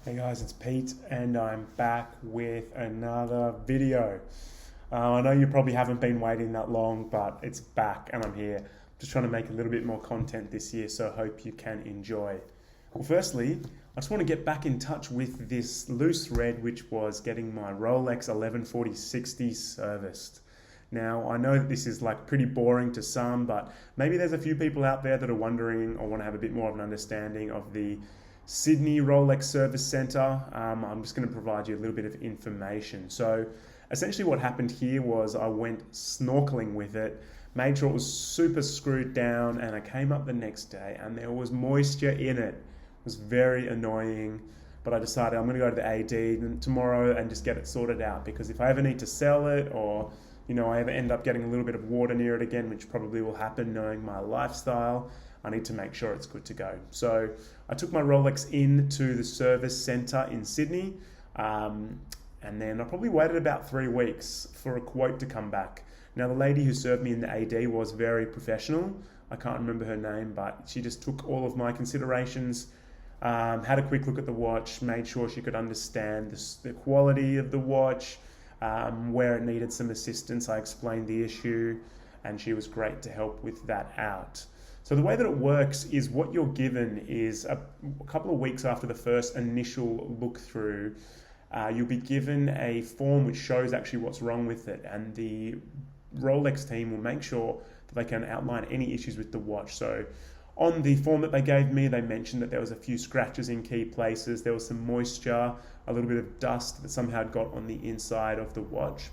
Hey guys, it's Pete and I'm back with another video. I know you probably haven't been waiting that long, but it's back and I'm here. Just trying to make a little bit more content this year, so I hope you can enjoy. Well, firstly, I just want to get back in touch with this loose thread, which was getting my Rolex 114060 serviced. Now, I know that this is like pretty boring to some, but maybe there's a few people out there that are wondering or want to have a bit more of an understanding of the Sydney Rolex Service Centre. I'm just going to provide you a little bit of information. So essentially what happened here was I went snorkeling with it, made sure it was super screwed down, and I came up the next day and there was moisture in it. It was very annoying, but I decided I'm going to go to the AD tomorrow and just get it sorted out, because if I ever need to sell it, or I ever end up getting a little bit of water near it again, which probably will happen knowing my lifestyle, I need to make sure it's good to go. So I took my Rolex into the service centre in Sydney, and then I probably waited about 3 weeks for a quote to come back. Now, the lady who served me in the AD was very professional. I can't remember her name, but she just took all of my considerations, had a quick look at the watch, made sure she could understand the quality of the watch, where it needed some assistance. I explained the issue and she was great to help with that out. So the way that it works is what you're given is a couple of weeks after the first initial look through, you'll be given a form which shows actually what's wrong with it, and the Rolex team will make sure that they can outline any issues with the watch. So on the form that they gave me, they mentioned that there was a few scratches in key places, there was some moisture, a little bit of dust that somehow had got on the inside of the watch.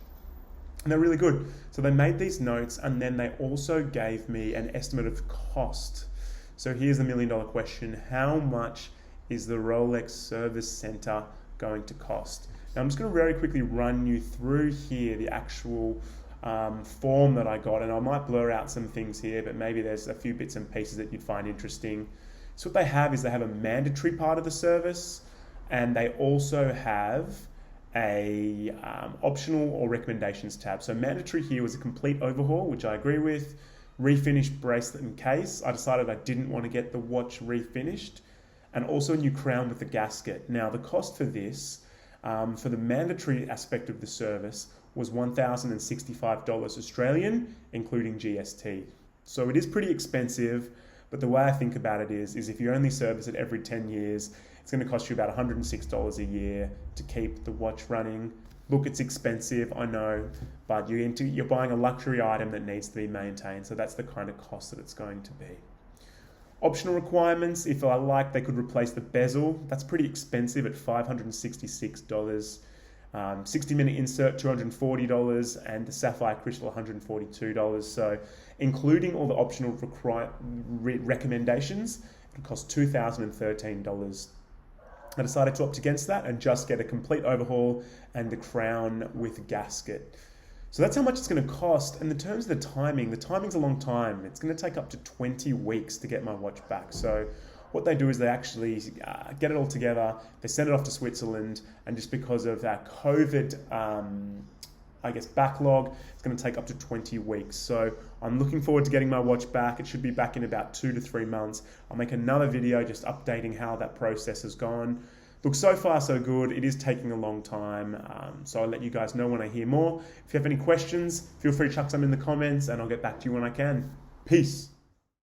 And they're really good. So they made these notes, and then they also gave me an estimate of cost. So here's the $1 million question. How much is the Rolex Service Centre going to cost? Now I'm just going to very quickly run you through here the actual form that I got, and I might blur out some things here, but maybe there's a few bits and pieces that you'd find interesting. So what they have is they have a mandatory part of the service, and they also have a optional or recommendations tab. So mandatory here was a complete overhaul, which I agree with. Refinished bracelet and case. I decided I didn't want to get the watch refinished, and also a new crown with the gasket. Now the cost for this, for the mandatory aspect of the service, was $1,065 Australian, including GST. So it is pretty expensive, but the way I think about it is if you only service it every 10 years, it's going to cost you about $106 a year to keep the watch running. Look, it's expensive, I know, but you're buying a luxury item that needs to be maintained, so that's the kind of cost that it's going to be. Optional requirements, if I like, they could replace the bezel. That's pretty expensive at $566. 60-minute insert, $240, and the sapphire crystal, $142. So including all the optional recommendations, it would cost $2,013. I decided to opt against that and just get a complete overhaul and the crown with gasket. So that's how much it's going to cost. And in terms of the timing's a long time. It's going to take up to 20 weeks to get my watch back. So what they do is they actually get it all together, they send it off to Switzerland, and just because of that COVID, backlog, it's going to take up to 20 weeks. So I'm looking forward to getting my watch back. It should be back in about 2 to 3 months. I'll make another video just updating how that process has gone. Look, so far so good. It is taking a long time, so I'll let you guys know when I hear more. If you have any questions, feel free to chuck some in the comments and I'll get back to you when I can. Peace.